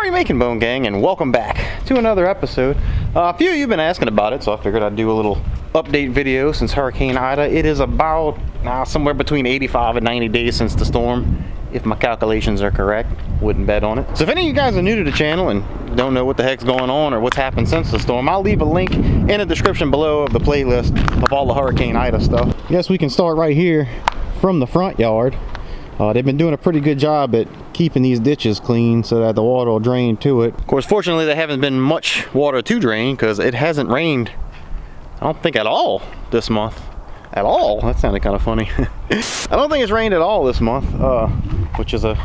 are you making, Bone Gang? And welcome back to another episode. A few of you have been asking about it, so I figured I'd do a little update video since Hurricane Ida. It is about somewhere between 85 and 90 days since the storm, if my calculations are correct. Wouldn't bet on it. So if any of you guys are new to the channel and don't know what the heck's going on or what's happened since the storm, I'll leave a link in the description below of the playlist of all the Hurricane Ida stuff. I guess we can start right here from the front yard. They've been doing a pretty good job at keeping these ditches clean so that the water will drain to it. Of course, fortunately, there haven't been much water to drain because it hasn't rained, I don't think, at all this month. At all? That sounded kind of funny. I don't think it's rained at all this month, which is a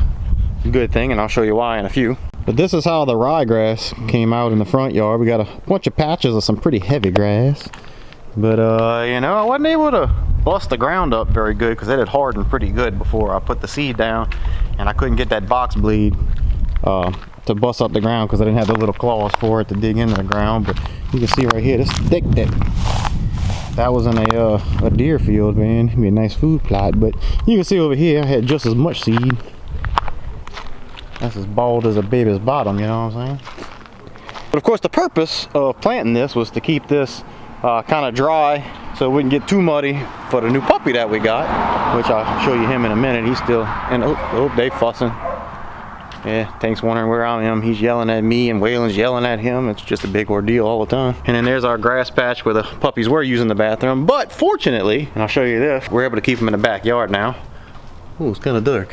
good thing, and I'll show you why in a few. But this is how the ryegrass came out in the front yard. We got a bunch of patches of some pretty heavy grass. But, you know, I wasn't able to bust the ground up very good because it had hardened pretty good before I put the seed down, and I couldn't get that box blade to bust up the ground because I didn't have the little claws for it to dig into the ground. But you can see right here, this thick that was in a deer field, man. It'd be a nice food plot. But you can see over here I had just as much seed. That's as bald as a baby's bottom, you know what I'm saying? But of course the purpose of planting this was to keep this kind of dry so it wouldn't get too muddy for the new puppy that we got, which I'll show you him in a minute. He's still, and oh, they fussing. Yeah, Tank's wondering where I am. He's yelling at me and Waylon's yelling at him. It's just a big ordeal all the time. And then there's our grass patch where the puppies were using the bathroom. But fortunately, and I'll show you this, we're able to keep them in the backyard now. Oh, it's kind of dark.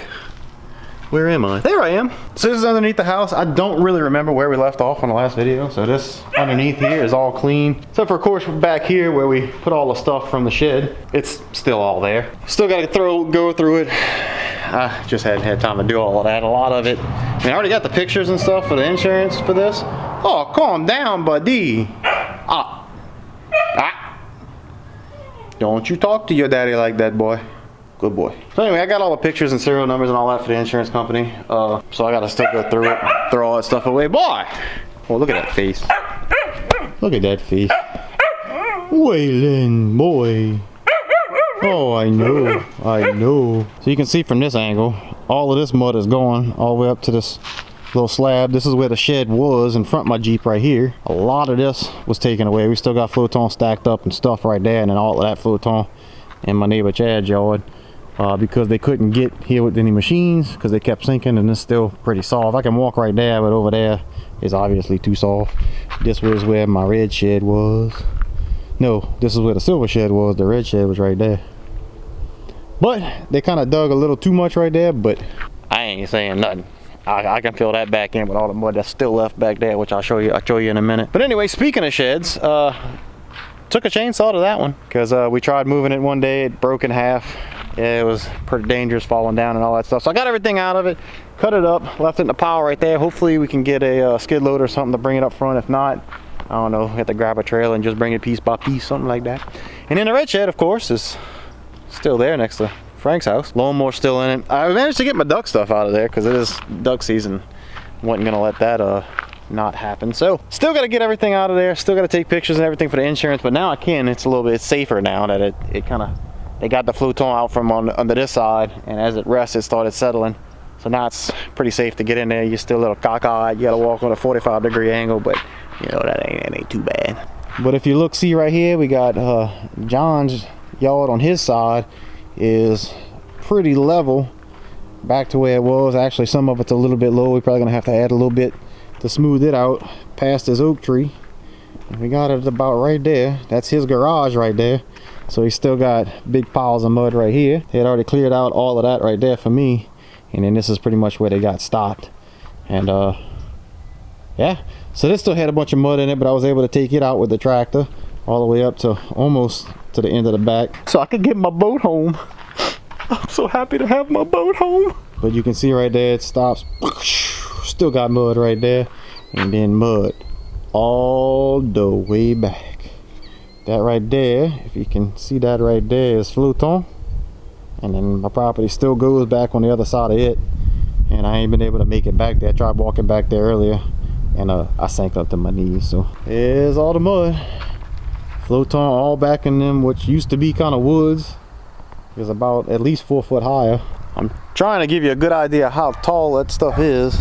Where am I? There I am. So this is underneath the house. I don't really remember where we left off on the last video. So this underneath here is all clean. Except for, of course, back here where we put all the stuff from the shed. It's still all there. Still got to go through it. I just hadn't had time to do all of that. A lot of it. I mean, I already got the pictures and stuff for the insurance for this. Oh, calm down, buddy. Don't you talk to your daddy like that, boy. Good boy. So anyway, I got all the pictures and serial numbers and all that for the insurance company. So I gotta still go through it, throw all that stuff away. Boy! Well, look at that face. Look at that face. Waylon, boy. Oh, I know. I know. So you can see from this angle, all of this mud is gone all the way up to this little slab. This is where the shed was in front of my Jeep right here. A lot of this was taken away. We still got floton stacked up and stuff right there, and then all of that floton in my neighbor Chad's yard. Because they couldn't get here with any machines because they kept sinking, and it's still pretty soft. I can walk right there, but over there is obviously too soft. This was where my red shed was. No, this is where the silver shed was. The red shed was right there. But they kind of dug a little too much right there, but I ain't saying nothing. I can fill that back in with all the mud that's still left back there, which I'll show you in a minute. But anyway, speaking of sheds, took a chainsaw to that one because we tried moving it one day. It broke in half. Yeah, it was pretty dangerous falling down and all that stuff. So I got everything out of it, cut it up, left it in the pile right there. Hopefully we can get a skid loader or something to bring it up front. If not, I don't know, have to grab a trailer and just bring it piece by piece, something like that. And then the red shed, of course, is still there next to Frank's house. Lawnmower's still in it. I managed to get my duck stuff out of there because it is duck season. Wasn't gonna let that not happen. So still got to get everything out of there. Still got to take pictures and everything for the insurance, but now I can. It's a little bit safer now that it kind of, they got the floton out from under this side, and as it rests, it started settling. So now it's pretty safe to get in there. You're still a little cockeyed. You got to walk on a 45-degree angle, but you know that ain't too bad. But if you look, see right here, we got John's yard on his side is pretty level back to where it was. Actually, some of it's a little bit low. We're probably gonna have to add a little bit to smooth it out past this oak tree. And we got it about right there. That's his garage right there. So he still got big piles of mud right here. They had already cleared out all of that right there for me, and then this is pretty much where they got stopped. And yeah, so this still had a bunch of mud in it, but I was able to take it out with the tractor all the way up to almost to the end of the back so I could get my boat home. I'm so happy to have my boat home. But you can see right there it stops. Still got mud right there, and then mud all the way back. That right there, if you can see that right there, is floton, and then my property still goes back on the other side of it, and I ain't been able to make it back there. I tried walking back there earlier, and I sank up to my knees. So there's all the mud, floton all back in them, which used to be kind of woods. It's about at least 4 foot higher. I'm trying to give you a good idea how tall that stuff is.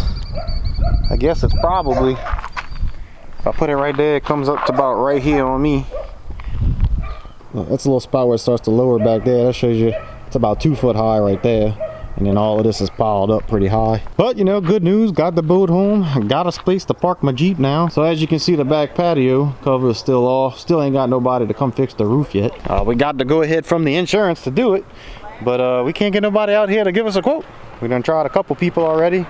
I guess it's probably, if I put it right there, it comes up to about right here on me. That's a little spot where it starts to lower back there. That shows you it's about 2 foot high right there. And then all of this is piled up pretty high. But you know, good news, got the boat home. Got a place to park my Jeep now. So as you can see, the back patio cover is still off. Still ain't got nobody to come fix the roof yet. We got to go ahead from the insurance to do it. But we can't get nobody out here to give us a quote. We done tried a couple people already.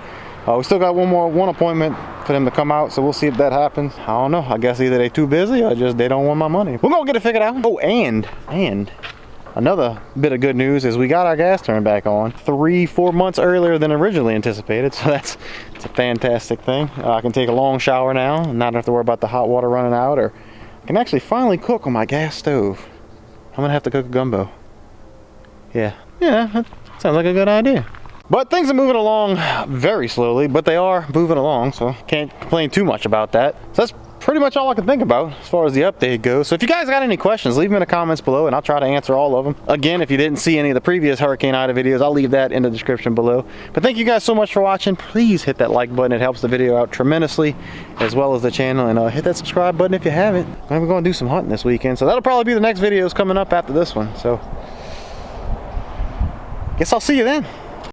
We still got one appointment for them to come out, so we'll see if that happens. I don't know. I guess either they too busy or just they don't want my money. We're gonna get it figured out. Oh, and another bit of good news is we got our gas turned back on 3-4 months earlier than originally anticipated. So it's a fantastic thing. I can take a long shower now and not have to worry about the hot water running out, or I can actually finally cook on my gas stove. I'm gonna have to cook a gumbo. Yeah, that sounds like a good idea. But things are moving along very slowly, but they are moving along, so can't complain too much about that. So that's pretty much all I can think about as far as the update goes. So if you guys got any questions, leave them in the comments below and I'll try to answer all of them. Again, if you didn't see any of the previous Hurricane Ida videos, I'll leave that in the description below. But thank you guys so much for watching. Please hit that like button. It helps the video out tremendously, as well as the channel. And hit that subscribe button if you haven't. I'm going to do some hunting this weekend, so that'll probably be the next videos coming up after this one. So guess I'll see you then.